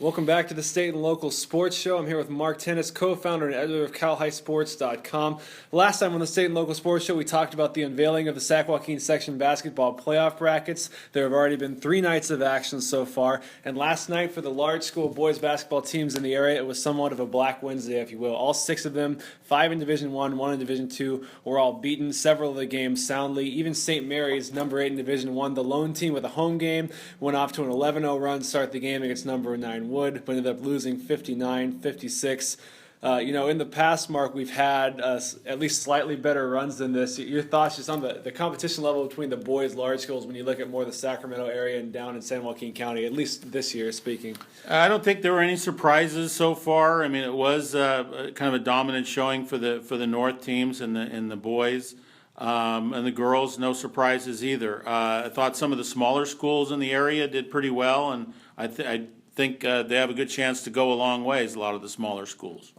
Welcome back to the State and Local Sports Show. I'm here with Mark Tennis, co-founder and editor of CalHighSports.com. Last time on the State and Local Sports Show, we talked about the unveiling of the Sac-Joaquin Section basketball playoff brackets. There have already been 3 nights of action so far, and last night for the large school boys basketball teams in the area, it was somewhat of a Black Wednesday, if you will. All 6 of them, 5 in Division I, 1 in Division II, were all beaten, several of the games soundly. Even St. Mary's, number 8 in Division I, the lone team with a home game, went off to an 11-0 run, start the game against number 9 Wood, but ended up losing 59-56. In the past, Mark, we've had at least slightly better runs than this. Your thoughts just on the competition level between the boys' large schools when you look at more the Sacramento area and down in San Joaquin County, at least this year speaking? I don't think there were any surprises so far. I mean, it was kind of a dominant showing for the North teams and the boys. And the girls, no surprises either. I thought some of the smaller schools in the area did pretty well, and I think they have a good chance to go a long ways, a lot of the smaller schools.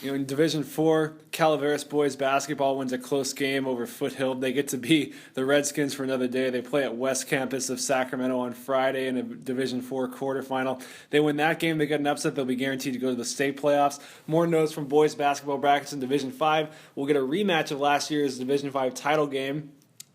In Division IV, Calaveras boys basketball wins a close game over Foothill. They get to be the Redskins for another day. They play at West Campus of Sacramento on Friday in a Division IV quarterfinal. They win that game, they get an upset, they'll be guaranteed to go to the state playoffs. More notes from boys basketball brackets in Division V. We'll get a rematch of last year's Division V title game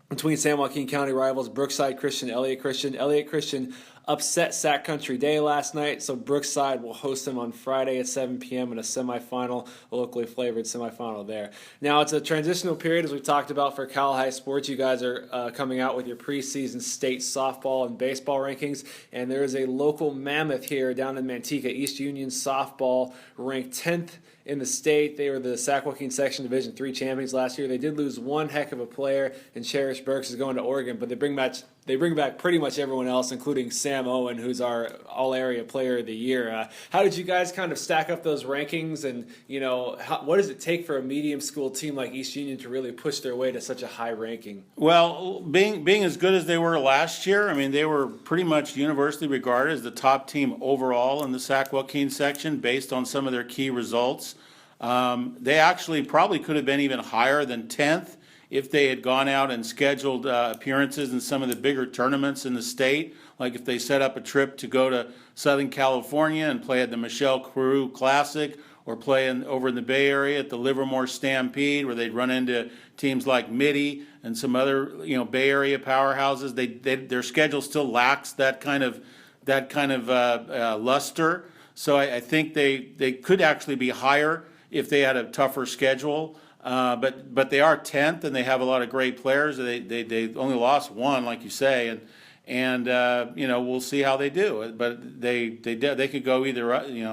between San Joaquin County rivals Brookside Christian, Elliott Christian. Elliott Christian upset Sac Country Day last night, so Brookside will host them on Friday at 7 p.m. in a semifinal, a locally flavored semifinal there. Now, it's a transitional period, as we talked about, for Cal High Sports. You guys are coming out with your preseason state softball and baseball rankings, and there is a local mammoth here down in Manteca. East Union softball ranked 10th in the state. They were the Sac-Joaquin Section Division III champions last year. They did lose one heck of a player, and Cherish Burks is going to Oregon, but they bring back pretty much everyone else, including Sam Owen, who's our all-area player of the year. How did you guys kind of stack up those rankings, and what does it take for a medium school team like East Union to really push their way to such a high ranking? Well, being as good as they were last year, I mean, they were pretty much universally regarded as the top team overall in the Sac-Joaquin section based on some of their key results. They actually probably could have been even higher than 10th if they had gone out and scheduled appearances in some of the bigger tournaments in the state, like if they set up a trip to go to Southern California and play at the Michelle Carew Classic, or play over in the Bay Area at the Livermore Stampede, where they'd run into teams like Mitty and some other Bay Area powerhouses. Their schedule still lacks that kind of luster. So I think they could actually be higher if they had a tougher schedule. But they are 10th, and they have a lot of great players. They only lost one, like you say, and we'll see how they do. But they could go either.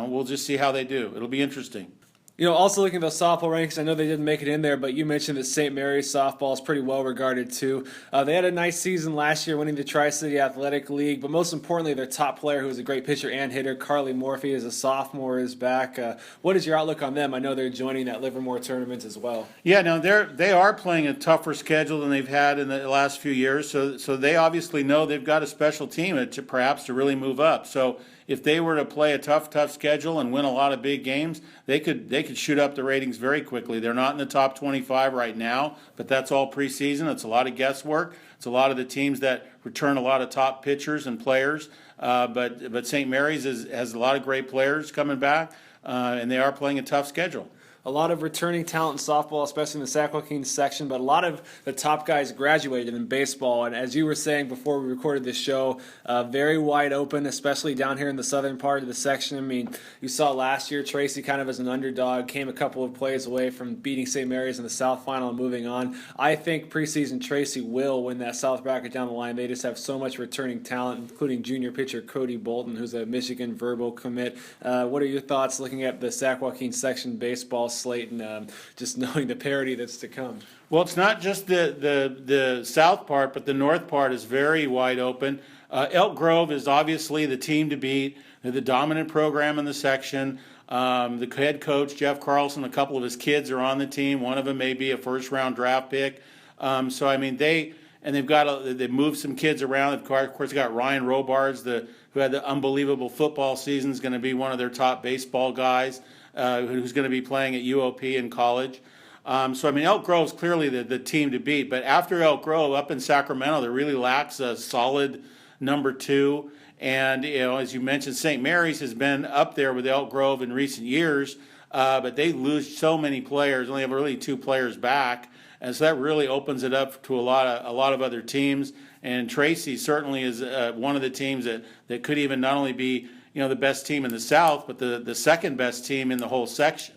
We'll just see how they do. It'll be interesting. Also looking at those softball rankings, I know they didn't make it in there, but you mentioned that St. Mary's softball is pretty well regarded too. They had a nice season last year, winning the Tri-City Athletic League, but most importantly, their top player, who is a great pitcher and hitter, Carly Morphy, is a sophomore, is back. What is your outlook on them? I know they're joining that Livermore tournament as well. Yeah, no, they are playing a tougher schedule than they've had in the last few years, so they obviously know they've got a special team perhaps to really move up. So if they were to play a tough schedule and win a lot of big games, they could shoot up the ratings very quickly. They're not in the top 25 right now, but that's all preseason. It's a lot of guesswork. It's a lot of the teams that return a lot of top pitchers and players. But St. Mary's has a lot of great players coming back, and they are playing a tough schedule. A lot of returning talent in softball, especially in the Sac-Joaquin section, but a lot of the top guys graduated in baseball. And as you were saying before we recorded this show, very wide open, especially down here in the southern part of the section. I mean, you saw last year Tracy kind of as an underdog, came a couple of plays away from beating St. Mary's in the South Final and moving on. I think preseason Tracy will win that South bracket down the line. They just have so much returning talent, including junior pitcher Cody Bolton, who's a Michigan Verbo commit. What are your thoughts looking at the Sac-Joaquin section baseball slate and just knowing the parity that's to come? Well, it's not just the south part, but the north part is very wide open. Elk Grove is obviously the team to beat. They're the dominant program in the section. The head coach, Jeff Carlson, a couple of his kids are on the team. One of them may be a first-round draft pick. So, I mean, they've moved some kids around. Of course, they got Ryan Robards, who had the unbelievable football season, is going to be one of their top baseball guys. Who's going to be playing at UOP in college. So, I mean, Elk Grove's clearly the team to beat. But after Elk Grove, up in Sacramento, there really lacks a solid number 2. And, as you mentioned, St. Mary's has been up there with Elk Grove in recent years, but they lose so many players, only have really 2 players back. And so that really opens it up to a lot of other teams. And Tracy certainly is one of the teams that could even not only be, the best team in the South, but the second best team in the whole section.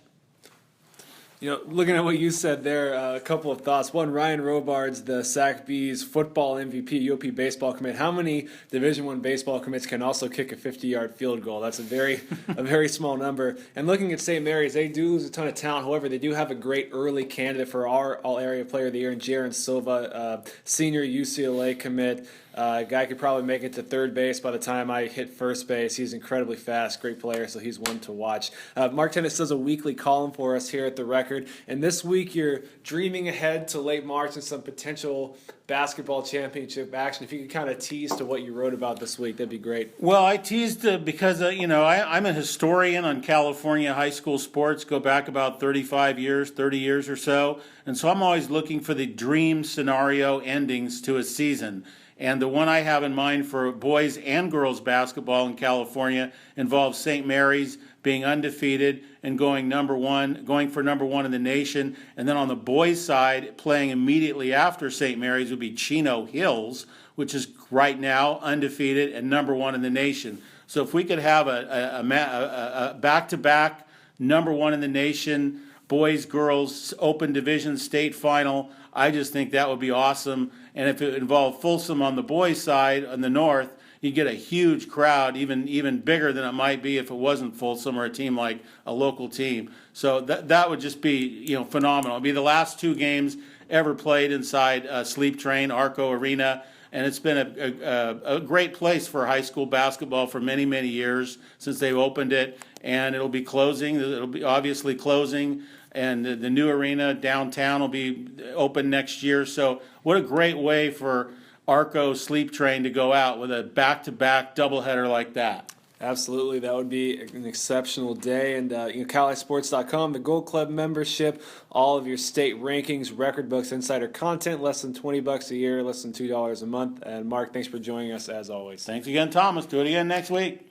Looking at what you said there, a couple of thoughts. One, Ryan Robards, the Sac Bees football MVP, UOP baseball commit. How many Division I baseball commits can also kick a 50-yard field goal? That's a very small number. And looking at St. Mary's, they do lose a ton of talent. However, they do have a great early candidate for our All-Area Player of the Year in Jaron Silva, senior UCLA commit. Guy could probably make it to third base by the time I hit first base. He's incredibly fast, great player, so he's one to watch. Mark Tennis does a weekly column for us here at The Record, and this week you're dreaming ahead to late March and some potential basketball championship action. If you could kind of tease to what you wrote about this week, that'd be great. Well, I teased because, I'm a historian on California high school sports, go back about 30 years or so, and so I'm always looking for the dream scenario endings to a season. And the one I have in mind for boys and girls basketball in California involves St. Mary's being undefeated and going for number one in the nation. And then on the boys' side, playing immediately after St. Mary's would be Chino Hills, which is right now undefeated and number one in the nation. So if we could have a back-to-back number one in the nation, boys, girls, open division state final, I just think that would be awesome. And if it involved Folsom on the boys' side in the north, you'd get a huge crowd, even bigger than it might be if it wasn't Folsom or a team like a local team. So that would just be phenomenal. It'd be the last 2 games ever played inside Sleep Train, Arco Arena. And it's been a great place for high school basketball for many, many years since they've opened it. And it'll be closing. It'll be obviously closing. And the new arena downtown will be open next year. So what a great way for Arco Sleep Train to go out with a back-to-back doubleheader like that. Absolutely, that would be an exceptional day. And CaliSports.com, the Gold Club membership, all of your state rankings, record books, insider content, less than $20 a year, less than $2 a month. And Mark, thanks for joining us as always. Thanks again, Thomas. Do it again next week.